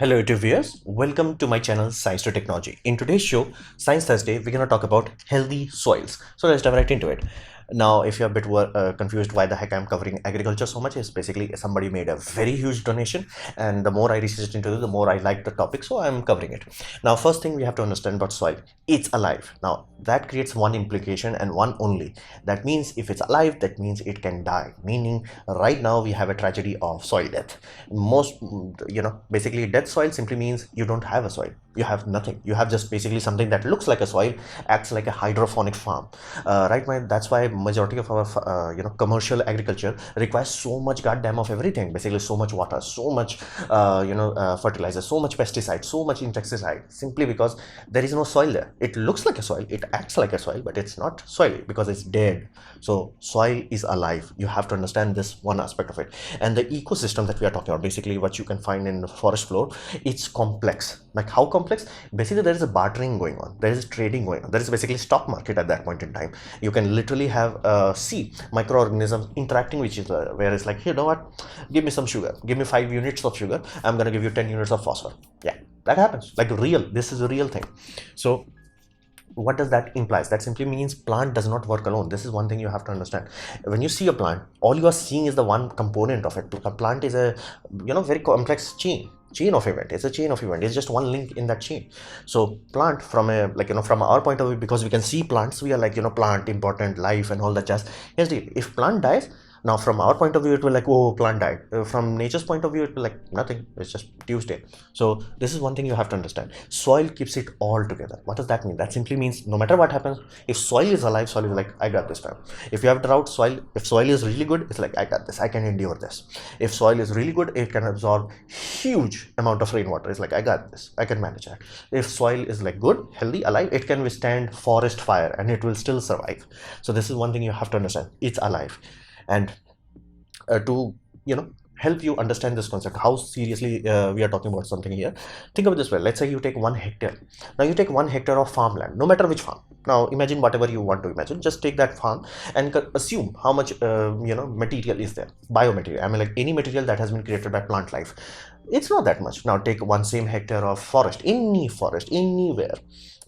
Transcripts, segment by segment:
Hello YouTube viewers, welcome to my channel Science to Technology. In today's show, Science Thursday, we're going to talk about healthy soils. So let's dive right into it. Now, if you're a bit confused why the heck I'm covering agriculture so much, is basically somebody made a very huge donation, and the more I researched into it, the more I liked the topic, so I'm covering it. Now, first thing we have to understand about soil, it's alive. Now, that creates one implication and one only. That means if it's alive, that means it can die. Meaning, right now we have a tragedy of soil death. Most, basically dead soil simply means you don't have a soil. You have nothing. You have just basically something that looks like a soil, acts like a hydroponic farm. Right, man? That's why majority of our commercial agriculture requires so much goddamn of everything. Basically, so much water, so much fertilizer, so much pesticide, so much insecticide. Simply because there is no soil there. It looks like a soil. It acts like a soil, but it's not soil because it's dead. So soil is alive. You have to understand this one aspect of it. And the ecosystem that we are talking about, basically what you can find in the forest floor, it's complex. Like how complex? Basically, there is a bartering going on. There is trading going on. There is basically stock market at that point in time. You can literally have microorganisms interacting with each other, where it's like, you know what, give me some sugar, give me 5 units of sugar, I'm gonna give you 10 units of phosphor. Yeah, that happens. Like real, this is a real thing. So what does that implies? That simply means plant does not work alone. This is one thing you have to understand. When you see a plant, all you are seeing is the one component of it. A plant is a very complex chain of event. It's a chain of event. It's just one link in that chain. So plant, from a from our point of view, because we can see plants, we are like, plant important, life and all that jazz. Here's the, if plant dies, now from our point of view, it will like, oh, plant died. From nature's point of view, it will like nothing. It's just Tuesday. So this is one thing you have to understand. Soil keeps it all together. What does that mean? That simply means no matter what happens, if soil is alive, soil is like, I got this time. If you have drought, if soil is really good, it's like, I got this. I can endure this. If soil is really good, it can absorb huge amount of rainwater. It's like, I got this. I can manage that. If soil is like good, healthy, alive, it can withstand forest fire and it will still survive. So this is one thing you have to understand. It's alive. And to help you understand this concept, how seriously we are talking about something here, think of it this way. Let's say you take 1 hectare. Now you take 1 hectare of farmland, no matter which farm. Now imagine whatever you want to imagine. Just take that farm and assume how much material is there, biomaterial. I mean, like any material that has been created by plant life. It's not that much. Now take 1 same hectare of forest, any forest, anywhere.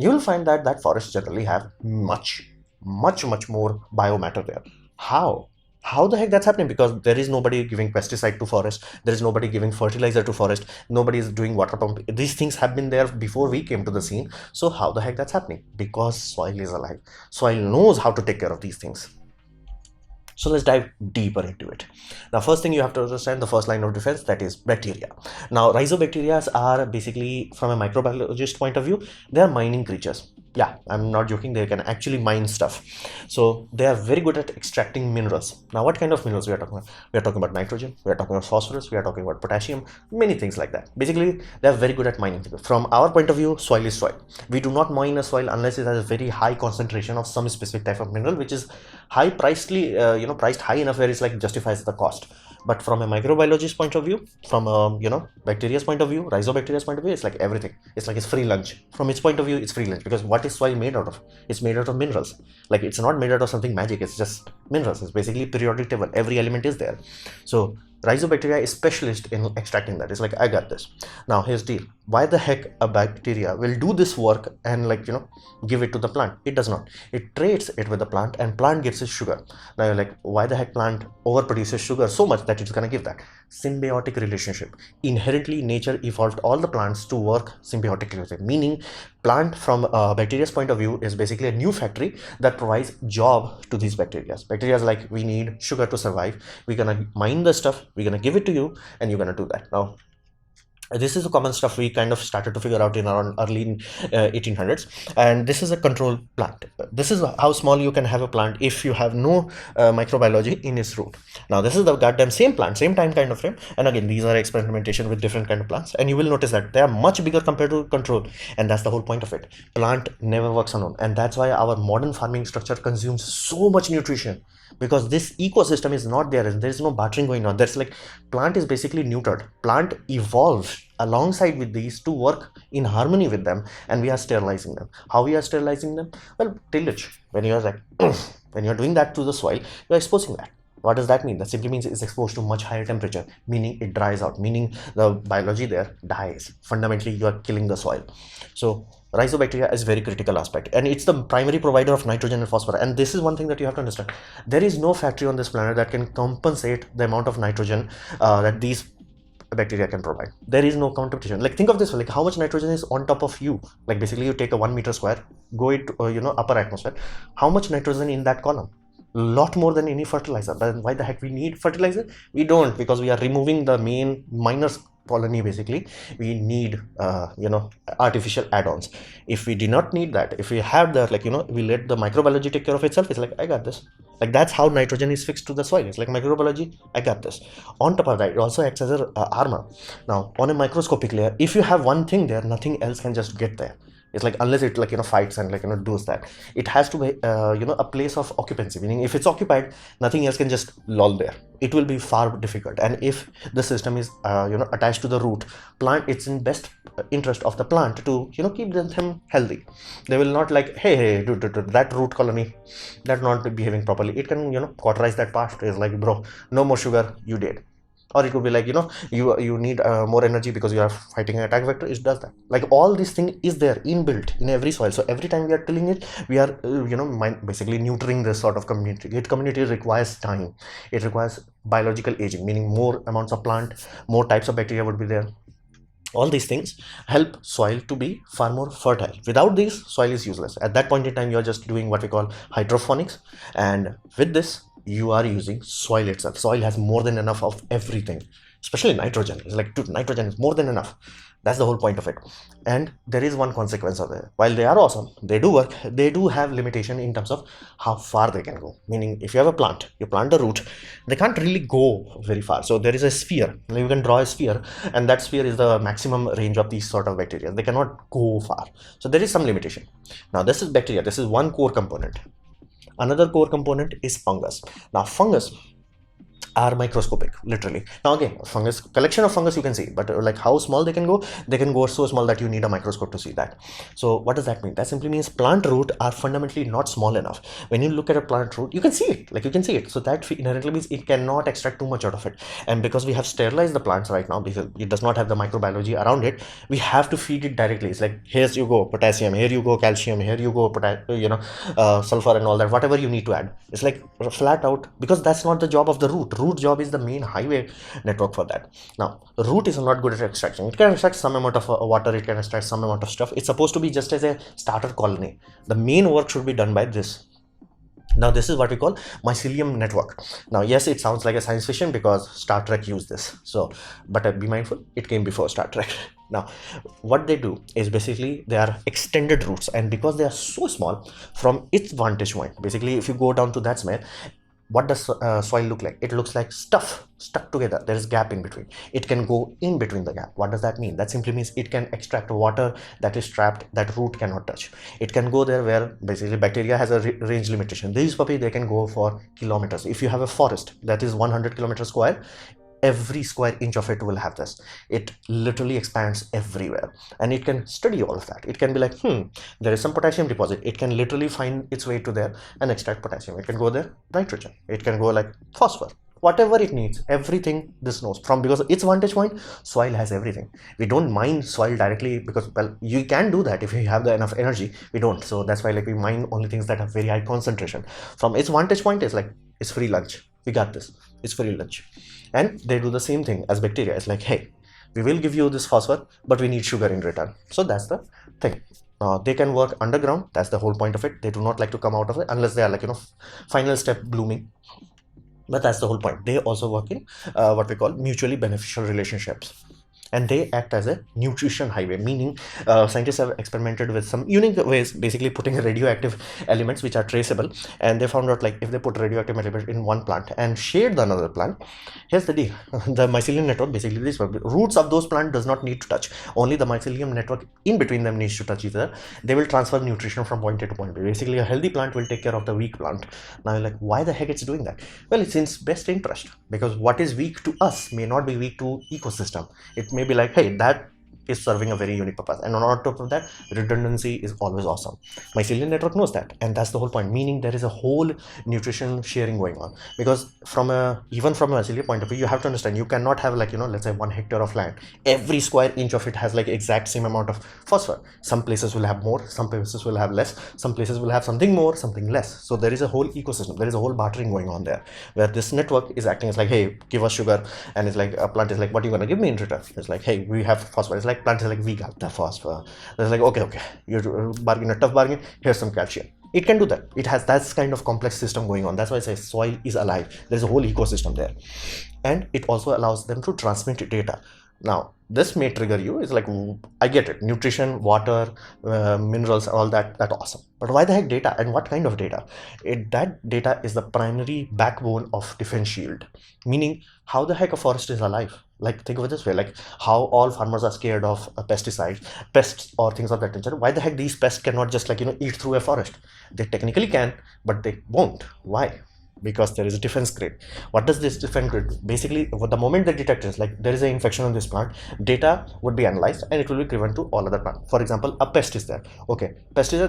You will find that that forest generally have much more biomatter there. How the heck that's happening? Because there is nobody giving pesticide to forest, there is nobody giving fertilizer to forest, nobody is doing water pump. These things have been there before we came to the scene. So how the heck that's happening? Because soil is alive. Soil knows how to take care of these things. So let's dive deeper into it. Now, first thing you have to understand, the first line of defense, that is bacteria. Now, rhizobacteria are basically, from a microbiologist point of view, they are mining creatures. Yeah, I'm not joking. They can actually mine stuff. So they are very good at extracting minerals. Now, what kind of minerals we are talking about? We are talking about nitrogen, we are talking about phosphorus, we are talking about potassium, many things like that. Basically, they are very good at mining. From our point of view, soil is soil. We do not mine a soil unless it has a very high concentration of some specific type of mineral, which is high pricely, priced high enough where it's like justifies the cost. But from a microbiologist point of view, from a bacteria's point of view, rhizobacteria's point of view, it's like everything. It's like it's free lunch. From its point of view, it's free lunch, because what is soil made out of? It's made out of minerals. Like, it's not made out of something magic. It's just minerals. It's basically periodic table. Every element is there. So rhizobacteria is specialist in extracting that. It's like, I got this. Now here's the deal. Why the heck a bacteria will do this work and give it to the plant? It does not. It trades it with the plant, and plant gives it sugar. Now you're like, why the heck plant overproduces sugar so much that it's gonna give that? Symbiotic relationship. Inherently, nature evolved all the plants to work symbiotically with it. Meaning, plant from bacteria's point of view is basically a new factory that provides job to these bacteria. Bacteria is like, we need sugar to survive. We're gonna mine the stuff. We're gonna give it to you, and you're gonna do that. Now, this is the common stuff we kind of started to figure out in around early 1800s, and this is a control plant. This is how small you can have a plant if you have no microbiology in its root. Now this is the goddamn same plant, same time kind of frame, and again, these are experimentation with different kind of plants, and you will notice that they are much bigger compared to control, and that's the whole point of it. Plant never works alone, and that's why our modern farming structure consumes so much nutrition, because this ecosystem is not there, and there is no bartering going on. There's like, plant is basically neutered. Plant evolved alongside with these to work in harmony with them, and we are sterilizing them. How we are sterilizing them? Well, tillage. When you are like when you're doing that to the soil, you're exposing that. What does that mean? That simply means it's exposed to much higher temperature, meaning it dries out, meaning the biology there dies. Fundamentally, you are killing the soil. So rhizobacteria is very critical aspect, and it's the primary provider of nitrogen and phosphorus. And this is one thing that you have to understand. There is no factory on this planet that can compensate the amount of nitrogen that these bacteria can provide. There is no competition. Like, think of this, like how much nitrogen is on top of you. Like, basically you take a 1 meter square, go it upper atmosphere, how much nitrogen in that column? Lot more than any fertilizer. But why the heck we need fertilizer? We don't, because we are removing the main minor colony. Basically we need artificial add-ons. If we do not need that, if we have that, like, we let the microbiology take care of itself, it's like, I got this. Like, that's how nitrogen is fixed to the soil. It's like microbiology, I got this. On top of that, it also acts as a armor. Now, on a microscopic layer, if you have one thing there, nothing else can just get there. It's like, unless it fights and does that, it has to be a place of occupancy, meaning if it's occupied, nothing else can just loll there. It will be far difficult. And if the system is attached to the root plant, it's in best interest of the plant to keep them healthy. They will not like, hey, dude, that root colony that not behaving properly, it can cauterize that part. It's like, bro, no more sugar, you dead. Or it could be like, you need more energy because you are fighting an attack vector. It does that. Like, all this thing is there inbuilt in every soil. So every time we are tilling it, we are basically neutering this sort of community. Community requires time. It requires biological aging, meaning more amounts of plant, more types of bacteria would be there. All these things help soil to be far more fertile. Without these, soil is useless. At that point in time, you're just doing what we call hydroponics. And with this, you are using soil itself. Soil has more than enough of everything, especially nitrogen. It's like, dude, nitrogen is more than enough. That's the whole point of it. And there is one consequence of it. While they are awesome, they do work, they do have limitation in terms of how far they can go. Meaning, if you have a plant, you plant a root, they can't really go very far. So there is a sphere. You can draw a sphere, and that sphere is the maximum range of these sort of bacteria. They cannot go far. So there is some limitation. Now, this is bacteria. This is one core component. Another core component is fungus. Now, fungus are microscopic, literally. Now again, fungus, collection of fungus you can see, but like how small they can go so small that you need a microscope to see that. So what does that mean? That simply means plant root are fundamentally not small enough. When you look at a plant root, you can see it, like you can see it. So that inherently means it cannot extract too much out of it. And because we have sterilized the plants right now, because it does not have the microbiology around it, we have to feed it directly. It's like, here's you go potassium, here you go calcium, here you go sulfur and all that, whatever you need to add. It's like flat out, because that's not the job of the root. Root job is the main highway network for that. Now, root is not good at extraction. It can extract some amount of water, it can extract some amount of stuff. It's supposed to be just as a starter colony. The main work should be done by this. Now, this is what we call mycelium network. Now, yes, it sounds like a science fiction because Star Trek used this. So, but be mindful, it came before Star Trek. Now, what they do is basically they are extended roots, and because they are so small, from its vantage point, basically, if you go down to that smell, what does soil look like? It looks like stuff stuck together. There is gap in between. It can go in between the gap. What does that mean? That simply means it can extract water that is trapped, that root cannot touch. It can go there where basically bacteria has a range limitation. These puppy, they can go for kilometers. If you have a forest that is 100 kilometers square, every square inch of it will have this. It literally expands everywhere, and it can study all of that. It can be like, there is some potassium deposit. It can literally find its way to there and extract potassium. It can go there, nitrogen. It can go like phosphor, whatever it needs. Everything this knows from, because its vantage point, soil has everything. We don't mine soil directly because, well, you can do that if you have the enough energy. We don't. So that's why like we mine only things that have very high concentration. From its vantage point, is like, it's free lunch. We got this. It's free lunch. And they do the same thing as bacteria. It's like, hey, we will give you this phosphor, but we need sugar in return. So that's the thing. They can work underground. That's the whole point of it. They do not like to come out of it unless they are like, final step blooming. But that's the whole point. They also work in what we call mutually beneficial relationships. And they act as a nutrition highway, meaning scientists have experimented with some unique ways, basically putting radioactive elements which are traceable, and they found out like if they put radioactive element in one plant and shade the another plant, here's the deal. The mycelium network, basically this roots of those plants does not need to touch, only the mycelium network in between them needs to touch each other. They will transfer nutrition from point A to point B. Basically a healthy plant will take care of the weak plant. Now you're like, why the heck it's doing that? Well, it's in its best interest, because what is weak to us may not be weak to ecosystem. It may be like, hey, that is serving a very unique purpose. And on top of that, redundancy is always awesome. Mycelial network knows that, and that's the whole point, meaning there is a whole nutrition sharing going on. Because even from a mycelial point of view, you have to understand, you cannot have, like, let's say 1 hectare of land, every square inch of it has like exact same amount of phosphor. Some places will have more, some places will have less, some places will have something more, something less. So there is a whole ecosystem, there is a whole bartering going on there, where this network is acting as like, hey, give us sugar, and it's like a plant is like, what are you gonna give me in return? It's like, hey, we have phosphor. It's like plant is like, we got the phosphor. It's like, okay, you bargain a tough bargain, here's some calcium. It can do that. It has that kind of complex system going on. That's why I say soil is alive. There's a whole ecosystem there, and it also allows them to transmit data. Now this may trigger you. It's like, I get it, nutrition, water, minerals, all that awesome, but why the heck data, and what kind of data? That data is the primary backbone of defense shield, meaning how the heck a forest is alive. Like, think of it this way, like how all farmers are scared of pesticides, pests, or things of that nature. Why the heck these pests cannot just, like, eat through a forest? They technically can, but they won't. Why? Because there is a defense grid. What does this defense grid do? Basically, the moment they detect is like there is an infection on this plant, data would be analyzed and it will be given to all other plants. For example, a pest is there. Okay, pest is there.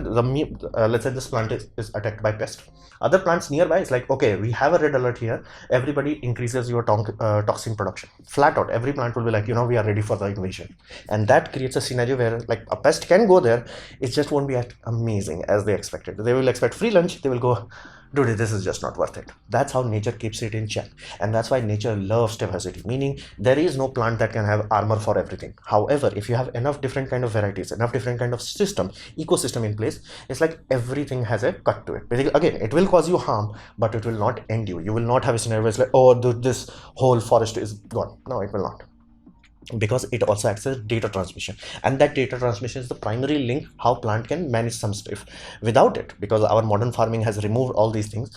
Let's say this plant is attacked by pest. Other plants nearby is like, okay, we have a red alert here. Everybody increases your toxin production. Flat out, every plant will be like, we are ready for the invasion. And that creates a scenario where, like, a pest can go there. It just won't be as amazing as they expected. They will expect free lunch. They will go, dude, this is just not worth it. That's how nature keeps it in check. And that's why nature loves diversity, meaning there is no plant that can have armor for everything. However, if you have enough different kind of varieties, enough different kind of ecosystem in place, it's like everything has a cut to it. Basically, again, it will cause you harm, but it will not end you. You will not have a scenario where it's like, oh, this whole forest is gone. No, it will not. Because it also acts as data transmission, and that data transmission is the primary link how plant can manage some stuff. Without it, because our modern farming has removed all these things,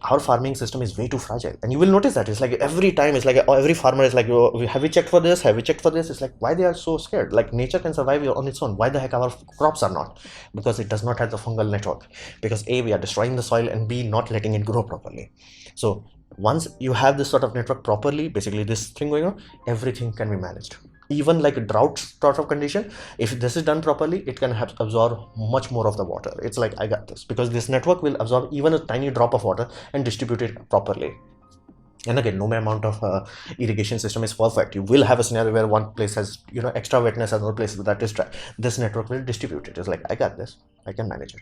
our farming system is way too fragile. And you will notice that it's like every time it's like, every farmer is like, oh, have we checked for this, have we checked for this? It's like, why they are so scared? Like, nature can survive on its own. Why the heck our crops are not? Because it does not have the fungal network. Because A, we are destroying the soil, and B, not letting it grow properly. So once you have this sort of network properly, basically this thing going on, everything can be managed. Even like a drought sort of condition, if this is done properly, it can absorb much more of the water. It's like, I got this, because this network will absorb even a tiny drop of water and distribute it properly. And again, no amount of irrigation system is perfect. You will have a scenario where one place has extra wetness, another place that is dry. This network will distribute it. It's like, I got this, I can manage it.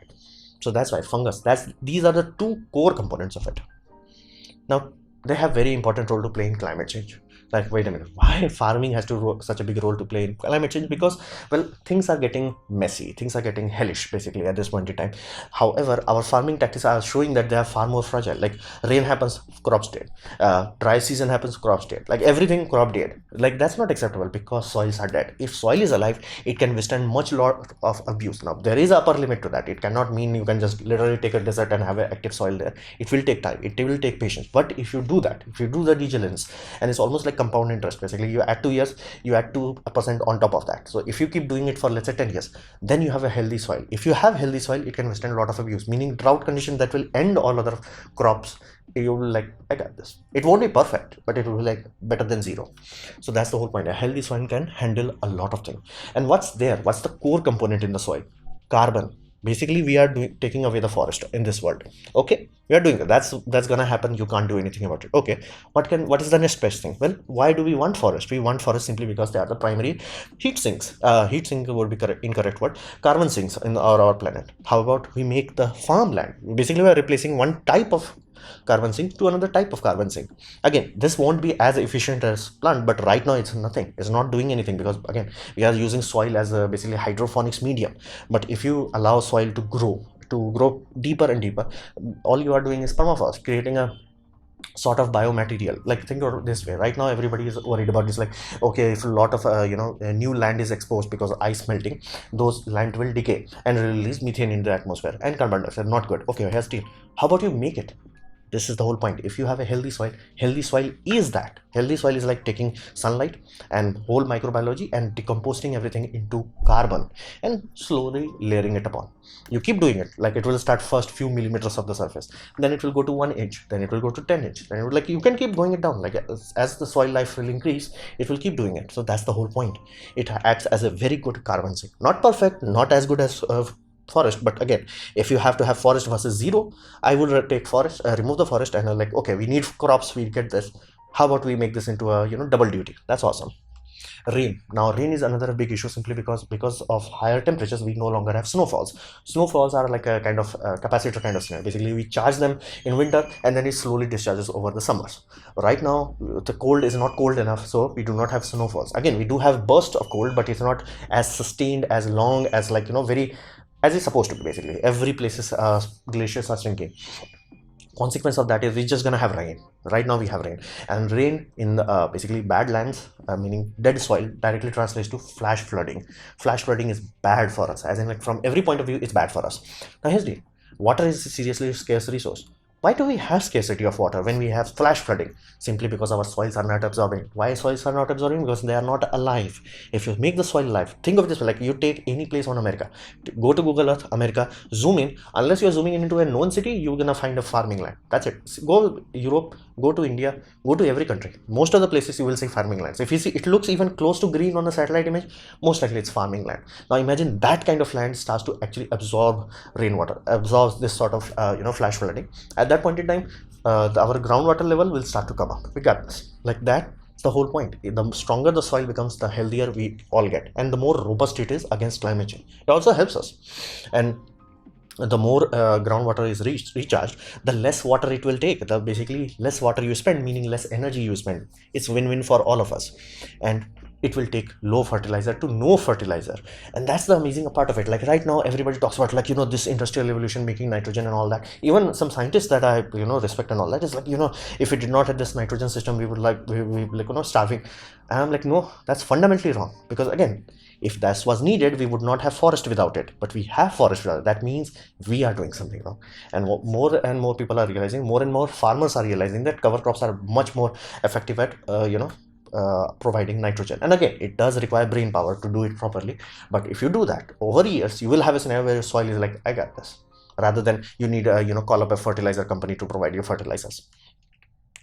So that's why fungus, these are the two core components of it. Now, they have very important role to play in climate change. Like, wait a minute, why farming has to such a big role to play in climate change? Because, well, things are getting messy, things are getting hellish basically at this point in time. However, our farming tactics are showing that they are far more fragile. Like, rain happens, crops dead. Dry season happens, crops dead. Like, everything, crop dead. Like, that's not acceptable, because soils are dead. If soil is alive, it can withstand much lot of abuse. Now, there is an upper limit to that. It cannot mean you can just literally take a desert and have an active soil there. It will take time, it will take patience. But if you do that, if you do the vigilance, and it's almost like compound interest. Basically, you add 2 years, you add 2% on top of that. So if you keep doing it for, let's say, 10 years, then you have a healthy soil. If you have healthy soil, it can withstand a lot of abuse, meaning drought condition that will end all other crops. You will like, I got this. It won't be perfect, but it will be like better than zero. So that's the whole point. A healthy soil can handle a lot of things. And what's the core component in the soil? Carbon. Basically, we are taking away the forest in this world. Okay, we are doing that. That's gonna happen. You can't do anything about it. Okay, what is the next best thing? Well, why do we want forest? We want forest simply because they are the primary heat sinks. Heat sink would be incorrect word. Carbon sinks in our planet. How about we make the farmland? Basically, we are replacing one type of carbon sink to another type of carbon sink. Again, this won't be as efficient as plant, but right now it's nothing. It's not doing anything, because again, we are using soil as a basically hydroponics medium. But if you allow soil to grow deeper and deeper, all you are doing is permafrost, creating a sort of biomaterial. Like, think of it this way. Right now everybody is worried about this, like, okay, if a lot of new land is exposed because of ice melting, those land will decay and release methane in the atmosphere and carbon dioxide. Not good. Okay, here's steel. How about you make it? This is the whole point. If you have a healthy soil is that. Healthy soil is like taking sunlight and whole microbiology and decomposing everything into carbon and slowly layering it upon. You keep doing it, like it will start first few millimeters of the surface, then it will go to 1 inch, then it will go to 10 inch, then it will, like, you can keep going it down, like as the soil life will increase, it will keep doing it. So that's the whole point. It acts as a very good carbon sink. Not perfect, not as good as forest, but again, if you have to have forest versus zero, I would take forest, remove the forest, and like, okay, we need crops, we get this, how about we make this into a double duty? That's awesome. Rain is another big issue, simply because of higher temperatures we no longer have snowfalls. Snowfalls are like a kind of capacitor kind of scenario. Basically, we charge them in winter and then it slowly discharges over the summers. Right now the cold is not cold enough, so we do not have snowfalls. Again, we do have burst of cold, but it's not as sustained, as long as, like, very as it's supposed to be. Basically every places glaciers are shrinking. Consequence of that is we're just gonna have rain. Right now we have rain, and rain in basically bad lands, meaning dead soil, directly translates to flash flooding. Flash flooding is bad for us, as in, like, from every point of view it's bad for us. Now here's the water is seriously a scarce resource. Why do we have scarcity of water when we have flash flooding? Simply because our soils are not absorbing. Why soils are not absorbing? Because they are not alive. If you make the soil alive, think of it this way, like you take any place on America, go to Google Earth, America, zoom in. Unless you're zooming into a known city, you're gonna find a farming land. That's it. Go Europe, go to India, go to every country. Most of the places you will see farming lands. If you see it looks even close to green on the satellite image, most likely it's farming land. Now imagine that kind of land starts to actually absorb rainwater, absorbs this sort of flash flooding. At that point in time, our groundwater level will start to come up. We got this. Like that. The whole point. The stronger the soil becomes, the healthier we all get, and the more robust it is against climate change. It also helps us. And the more groundwater is recharged, the less water it will take. The basically less water you spend, meaning less energy you spend. It's win-win for all of us. And it will take low fertilizer to no fertilizer, and that's the amazing part of it. Like right now everybody talks about, like, this industrial revolution, making nitrogen and all that. Even some scientists that I respect and all that is like, if we did not have this nitrogen system, we would like starving. And I'm like, no, that's fundamentally wrong. Because again, if that was needed, we would not have forest without it, but we have forest without it. That means we are doing something wrong. And more and more people are realizing, more and more farmers are realizing that cover crops are much more effective at providing nitrogen. And again, it does require brain power to do it properly, but if you do that over years, you will have a scenario where your soil is like, I got this, rather than you need a call up a fertilizer company to provide you fertilizers.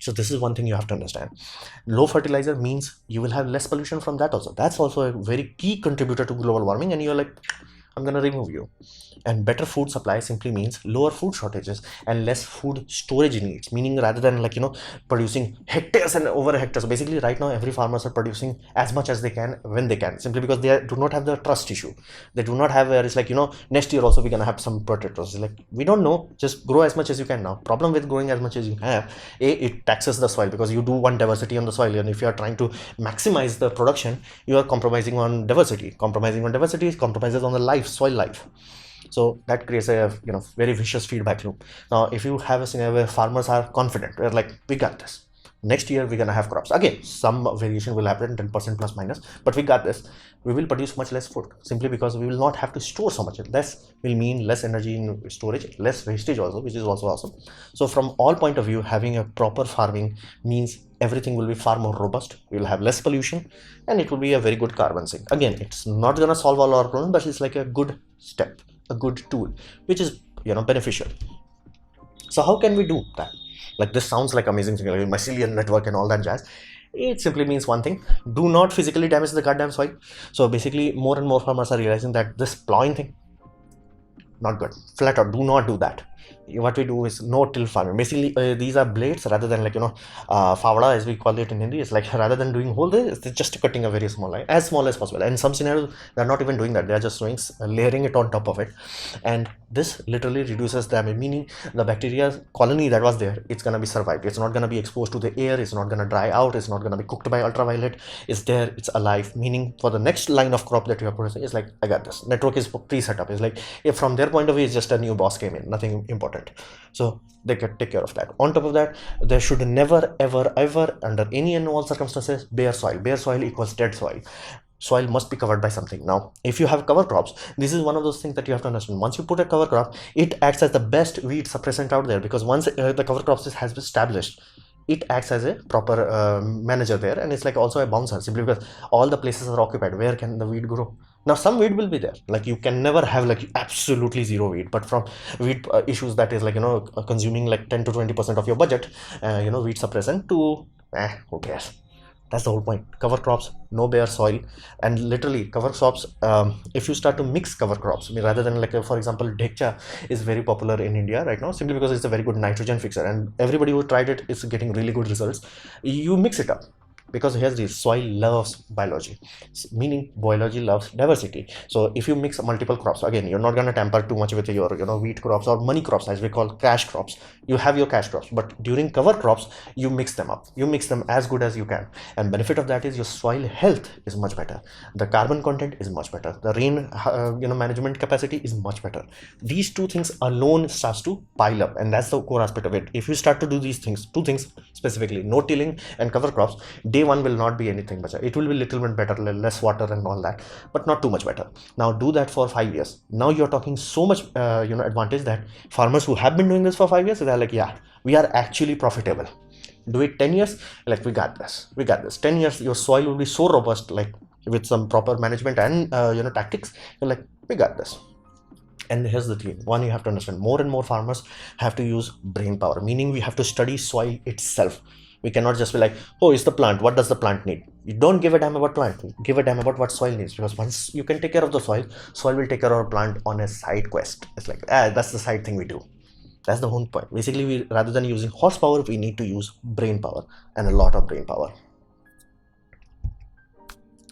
So this is one thing you have to understand. Low fertilizer means you will have less pollution from that also. That's also a very key contributor to global warming, and you're like, I'm gonna remove you. And better food supply simply means lower food shortages and less food storage needs, meaning rather than producing hectares and over hectares. Basically right now every farmers are producing as much as they can when they can, simply because they do not have the trust issue. They do not have where it's like, next year also we're gonna have some potatoes. Like, we don't know, just grow as much as you can. Now problem with growing as much as you have, it taxes the soil, because you do want diversity on the soil, and if you are trying to maximize the production, you are compromising on diversity. Compromising on diversity compromises on the soil life. So that creates a very vicious feedback loop. Now if you have a scenario where farmers are confident, they're like, we got this, next year we're gonna have crops, again some variation will happen, 10% plus minus, but we got this. We will produce much less food, simply because we will not have to store so much. Less will mean less energy in storage, less wastage also, which is also awesome. So from all point of view, having a proper farming means everything will be far more robust, we will have less pollution, and it will be a very good carbon sink. Again, it's not gonna solve all our problems, but it's like a good step, a good tool, which is beneficial. So how can we do that? Like, this sounds like amazing thing, like mycelial network and all that jazz. It simply means one thing: do not physically damage the goddamn soil. So basically more and more farmers are realizing that this plowing thing, not good. Flat out, do not do that. What we do is no-till farming. Basically these are blades, rather than favda as we call it in Hindi. It's like, rather than doing whole day, it's just cutting a very small line, as small as possible. And in some scenarios they're not even doing that, they're just doing layering it on top of it. And this literally reduces damage, meaning the bacteria colony that was there, it's gonna be survived. It's not gonna be exposed to the air, it's not gonna dry out, it's not gonna be cooked by ultraviolet. It's there, it's alive, meaning for the next line of crop that you are producing, it's like, I got this. Network is pre-set up. It's like, if from their point of view, it's just a new boss came in, nothing important. So they can take care of that. On top of that, there should never ever under any and all circumstances bare soil. Bare soil equals dead soil. soil must be covered by something. Now, if you have cover crops, this is one of those things that you have to understand. Once you put a cover crop, it acts as the best weed suppressant out there, because once the cover crops has been established, it acts as a proper manager there, and it's like also a bouncer, simply because all the places are occupied. Where can the weed grow? Now, some weed will be there, like you can never have like absolutely zero weed, but from weed issues that is like, consuming like 10 to 20% of your budget, weed suppressant to who cares. That's the whole point. Cover crops, no bare soil, and literally cover crops. If you start to mix cover crops, I mean, rather than like for example, dhekcha is very popular in India right now, simply because it's a very good nitrogen fixer, and everybody who tried it is getting really good results. You mix it up, because here's the soil loves biology, meaning biology loves diversity. So if you mix multiple crops, again, you're not going to tamper too much with your wheat crops or money crops, as we call cash crops. You have your cash crops, but during cover crops, you mix them up, you mix them as good as you can, and benefit of that is your soil health is much better, the carbon content is much better, the rain management capacity is much better. These two things alone starts to pile up, and that's the core aspect of it. If you start to do these things, two things specifically, no tilling and cover crops, day one will not be anything better. It will be little bit better, less water and all that, but not too much better. Now do that for 5 years. Now you're talking so much advantage that farmers who have been doing this for 5 years, they're like, yeah, we are actually profitable. Do it 10 years, like we got this 10 years, your soil will be so robust, like with some proper management and tactics, you're like, we got this. And here's the thing, one, you have to understand, more and more farmers have to use brain power, meaning we have to study soil itself. We cannot just be like, oh, it's the plant, what does the plant need? You don't give a damn about plant, give a damn about what soil needs, because once you can take care of the soil, soil will take care of our plant on a side quest. It's like, that's the side thing we do. That's the whole point. Basically, we, rather than using horsepower, we need to use brain power, and a lot of brain power.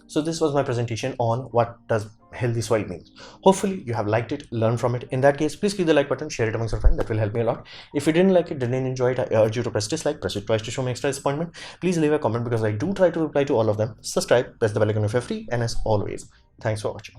So this was my presentation on what does healthy soil means. Hopefully you have liked it, learned from it. In that case, please click the like button, share it amongst your friends. That will help me a lot. If you didn't like it, didn't enjoy it, I urge you to press dislike, press it twice to show me extra disappointment. Please leave a comment, because I do try to reply to all of them. Subscribe, press the bell icon if you're free, and as always, thanks for watching.